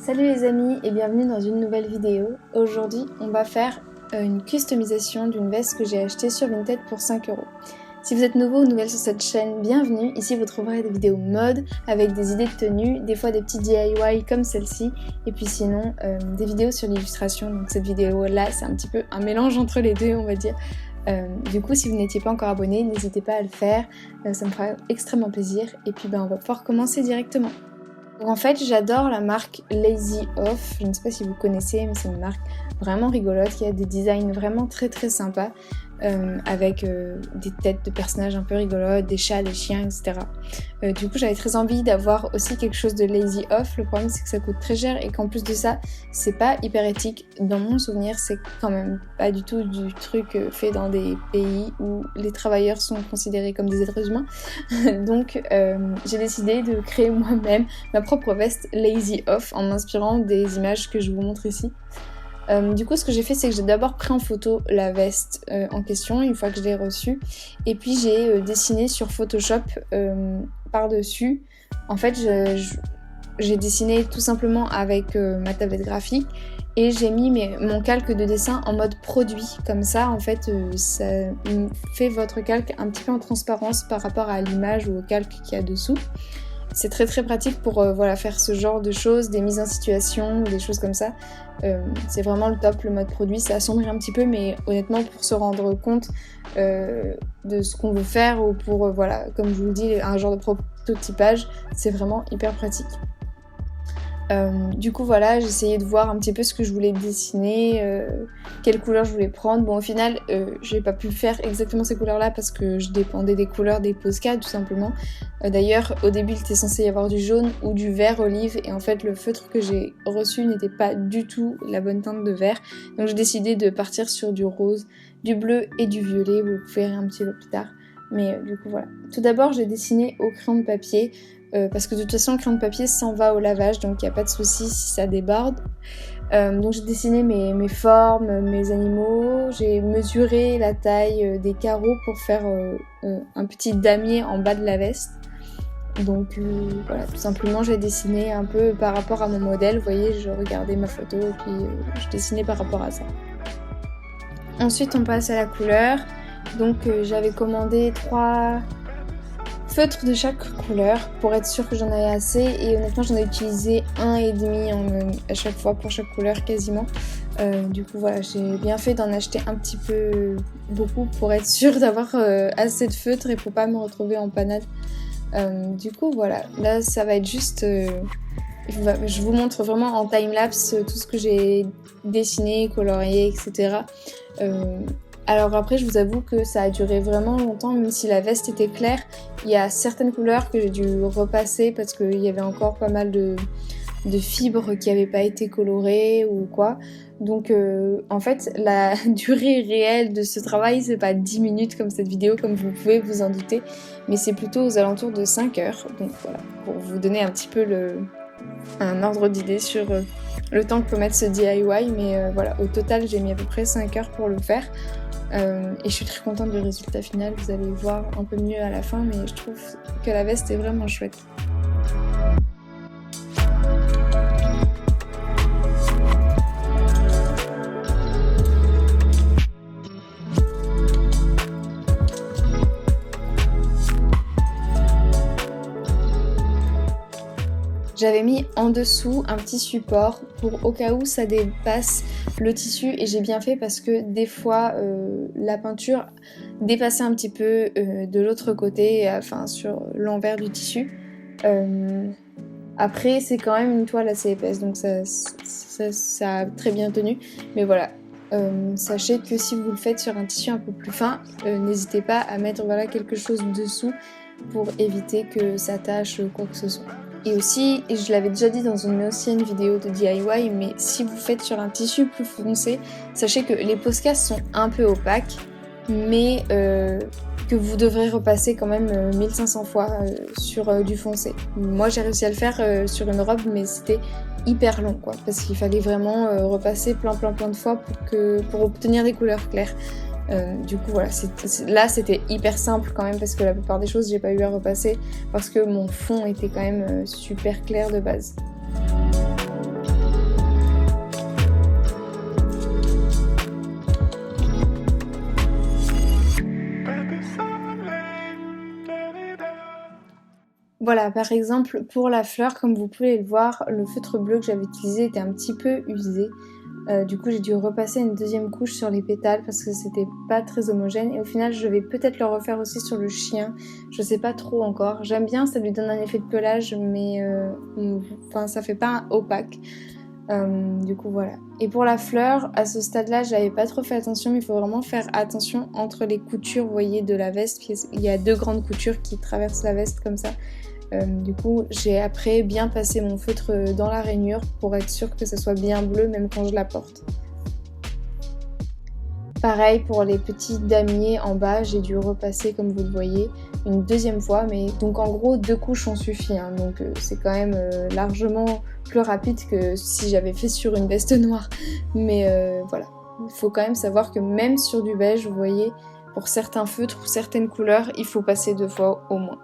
Salut les amis et bienvenue dans une nouvelle vidéo. Aujourd'hui on va faire une customisation d'une veste que j'ai achetée sur Vinted pour 5€. Si vous êtes nouveau ou nouvelle sur cette chaîne, bienvenue. Ici vous trouverez des vidéos mode avec des idées de tenue, des fois des petits DIY comme celle-ci, et puis sinon des vidéos sur l'illustration. Donc cette vidéo là c'est un petit peu un mélange entre les deux on va dire. Du coup si vous n'étiez pas encore abonné, n'hésitez pas à le faire, ça me fera extrêmement plaisir. Et puis on va pouvoir commencer directement. Donc en fait j'adore la marque Lazy Off, je ne sais pas si vous connaissez mais c'est une marque vraiment rigolote qui a des designs vraiment très sympas avec des têtes de personnages un peu rigolotes, des chats, des chiens, etc. Du coup j'avais très envie d'avoir aussi quelque chose de Lazy Off. Le problème c'est que ça coûte très cher et qu'en plus de ça c'est pas hyper éthique. Dans mon souvenir c'est quand même pas du tout du truc fait dans des pays où les travailleurs sont considérés comme des êtres humains. Donc j'ai décidé de créer moi-même ma propre veste Lazy Off en m'inspirant des images que je vous montre ici. Du coup ce que j'ai fait c'est que j'ai d'abord pris en photo la veste en question une fois que je l'ai reçue et puis j'ai dessiné sur Photoshop par dessus. En fait j'ai dessiné tout simplement avec ma tablette graphique et j'ai mis mon calque de dessin en mode produit, comme ça en fait ça fait votre calque un petit peu en transparence par rapport à l'image ou au calque qu'il y a dessous. C'est très pratique pour faire ce genre de choses, des mises en situation, des choses comme ça. C'est vraiment le top, le mode produit, ça assombrit un petit peu, mais honnêtement pour se rendre compte de ce qu'on veut faire ou pour, comme je vous le dis, un genre de prototypage, c'est vraiment hyper pratique. Du coup j'ai essayé de voir un petit peu ce que je voulais dessiner, quelles couleurs je voulais prendre. Bon au final j'ai pas pu faire exactement ces couleurs là parce que je dépendais des couleurs des Posca tout simplement. D'ailleurs au début il était censé y avoir du jaune ou du vert olive et en fait le feutre que j'ai reçu n'était pas du tout la bonne teinte de vert. Donc j'ai décidé de partir sur du rose, du bleu et du violet, vous le verrez un petit peu plus tard. Mais du coup voilà. Tout d'abord j'ai dessiné au crayon de papier. Parce que de toute façon le crayon de papier s'en va au lavage donc il n'y a pas de souci si ça déborde. Donc j'ai dessiné mes formes, mes animaux, j'ai mesuré la taille des carreaux pour faire un petit damier en bas de la veste. Donc tout simplement j'ai dessiné un peu par rapport à mon modèle, vous voyez je regardais ma photo et puis je dessinais par rapport à ça. Ensuite on passe à la couleur, donc j'avais commandé 3 feutres de chaque couleur pour être sûre que j'en avais assez et honnêtement j'en ai utilisé 1,5 à chaque fois pour chaque couleur quasiment. Du coup j'ai bien fait d'en acheter un petit peu beaucoup pour être sûre d'avoir assez de feutres et pour pas me retrouver en panade. Du coup là ça va être juste je vous montre vraiment en timelapse tout ce que j'ai dessiné, colorié, etc. Alors après je vous avoue que ça a duré vraiment longtemps, même si la veste était claire, il y a certaines couleurs que j'ai dû repasser parce qu'il y avait encore pas mal de fibres qui n'avaient pas été colorées ou quoi. Donc en fait la durée réelle de ce travail c'est pas 10 minutes comme cette vidéo comme vous pouvez vous en douter, mais c'est plutôt aux alentours de 5 heures. Donc voilà, pour vous donner un petit peu un ordre d'idée sur le temps que peut mettre ce DIY, mais au total j'ai mis à peu près 5 heures pour le faire. Et je suis très contente du résultat final, vous allez voir un peu mieux à la fin, mais je trouve que la veste est vraiment chouette. J'avais mis en dessous un petit support pour au cas où ça dépasse le tissu et j'ai bien fait parce que des fois la peinture dépassait un petit peu de l'autre côté, sur l'envers du tissu. Après c'est quand même une toile assez épaisse donc ça a très bien tenu, mais voilà. Sachez que si vous le faites sur un tissu un peu plus fin, n'hésitez pas à mettre quelque chose dessous pour éviter que ça tâche quoi que ce soit. Et aussi, je l'avais déjà dit dans une ancienne vidéo de DIY, mais si vous faites sur un tissu plus foncé, sachez que les Posca sont un peu opaques, mais que vous devrez repasser quand même 1500 fois sur du foncé. Moi j'ai réussi à le faire sur une robe, mais c'était hyper long quoi, parce qu'il fallait vraiment repasser plein de fois pour obtenir des couleurs claires. Du coup là c'était hyper simple quand même parce que la plupart des choses j'ai pas eu à repasser parce que mon fond était quand même super clair de base. Voilà, par exemple, pour la fleur, comme vous pouvez le voir, le feutre bleu que j'avais utilisé était un petit peu usé. Du coup, j'ai dû repasser une deuxième couche sur les pétales parce que c'était pas très homogène. Et au final, je vais peut-être le refaire aussi sur le chien. Je sais pas trop encore. J'aime bien, ça lui donne un effet de pelage, mais enfin, ça fait pas opaque. Du coup, voilà. Et pour la fleur, à ce stade-là, j'avais pas trop fait attention, mais il faut vraiment faire attention entre les coutures, vous voyez, de la veste. Il y a 2 grandes coutures qui traversent la veste comme ça. Du coup, j'ai après bien passé mon feutre dans la rainure pour être sûre que ça soit bien bleu même quand je la porte. Pareil pour les petits damiers en bas, j'ai dû repasser comme vous le voyez une deuxième fois, mais donc en gros 2 couches ont suffi, hein, donc c'est quand même largement plus rapide que si j'avais fait sur une veste noire. Mais voilà, il faut quand même savoir que même sur du beige, vous voyez, pour certains feutres ou certaines couleurs, il faut passer 2 fois au moins.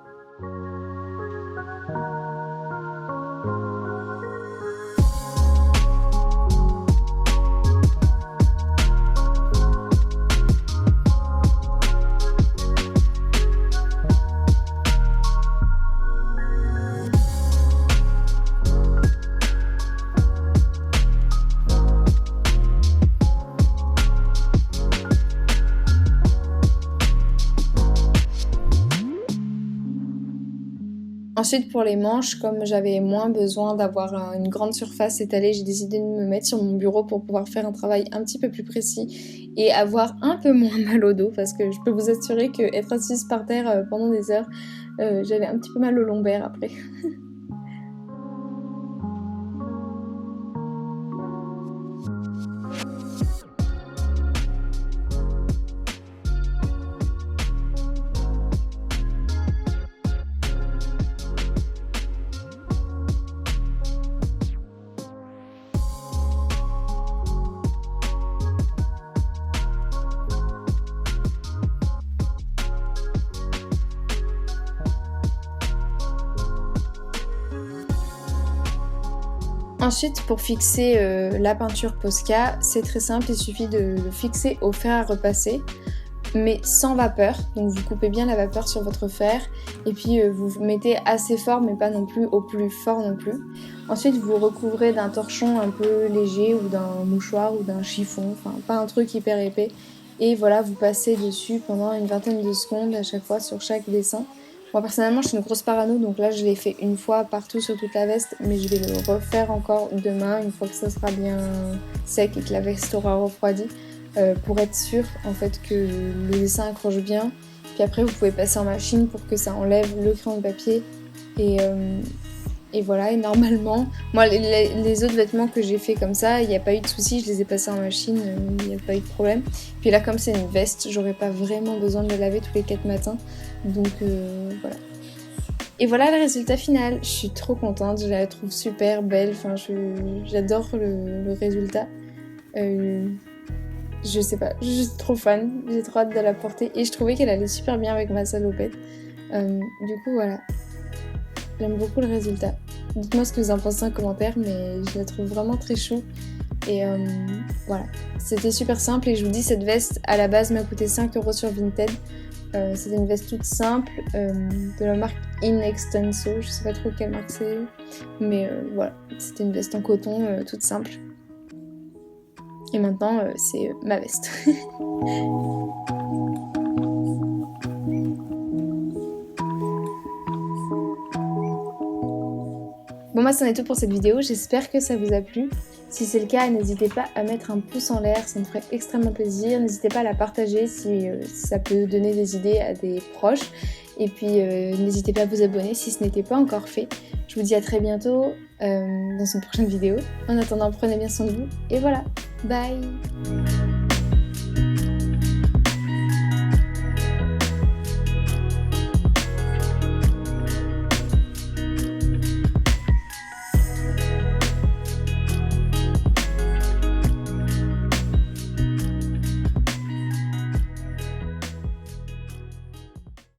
Ensuite pour les manches, comme j'avais moins besoin d'avoir une grande surface étalée, j'ai décidé de me mettre sur mon bureau pour pouvoir faire un travail un petit peu plus précis et avoir un peu moins mal au dos parce que je peux vous assurer que être assise par terre pendant des heures, j'avais un petit peu mal au lombaire après. Ensuite, pour fixer la peinture Posca, c'est très simple, il suffit de le fixer au fer à repasser, mais sans vapeur. Donc vous coupez bien la vapeur sur votre fer, et puis vous mettez assez fort, mais pas non plus au plus fort non plus. Ensuite, vous recouvrez d'un torchon un peu léger, ou d'un mouchoir, ou d'un chiffon, enfin pas un truc hyper épais. Et voilà, vous passez dessus pendant une vingtaine de secondes à chaque fois sur chaque dessin. Moi personnellement je suis une grosse parano, donc là je l'ai fait une fois partout sur toute la veste, mais je vais le refaire encore demain une fois que ça sera bien sec et que la veste aura refroidi, pour être sûr en fait que le dessin accroche bien. Puis après vous pouvez passer en machine pour que ça enlève le crayon de papier et voilà. Et normalement, moi les autres vêtements que j'ai fait comme ça, il n'y a pas eu de soucis, je les ai passés en machine, il n'y a pas eu de problème. Puis là comme c'est une veste, j'aurais pas vraiment besoin de le laver tous les 4 matins. Donc voilà. Et voilà le résultat final. Je suis trop contente, je la trouve super belle. Enfin, j'adore le résultat. Je sais pas, je suis trop fan. J'ai trop hâte de la porter. Et je trouvais qu'elle allait super bien avec ma salopette. Du coup, voilà. J'aime beaucoup le résultat. Dites-moi ce que vous en pensez en commentaire, mais je la trouve vraiment très chou. Et voilà. C'était super simple. Et je vous dis, cette veste, à la base, m'a coûté 5 € sur Vinted. C'était une veste toute simple de la marque Inextenso, je sais pas trop quelle marque c'est, mais voilà, c'était une veste en coton toute simple. Et maintenant c'est ma veste. Bon moi c'en est tout pour cette vidéo, j'espère que ça vous a plu. Si c'est le cas, n'hésitez pas à mettre un pouce en l'air, ça me ferait extrêmement plaisir. N'hésitez pas à la partager si ça peut donner des idées à des proches. Et puis n'hésitez pas à vous abonner si ce n'était pas encore fait. Je vous dis à très bientôt dans une prochaine vidéo. En attendant, prenez bien soin de vous et voilà, bye!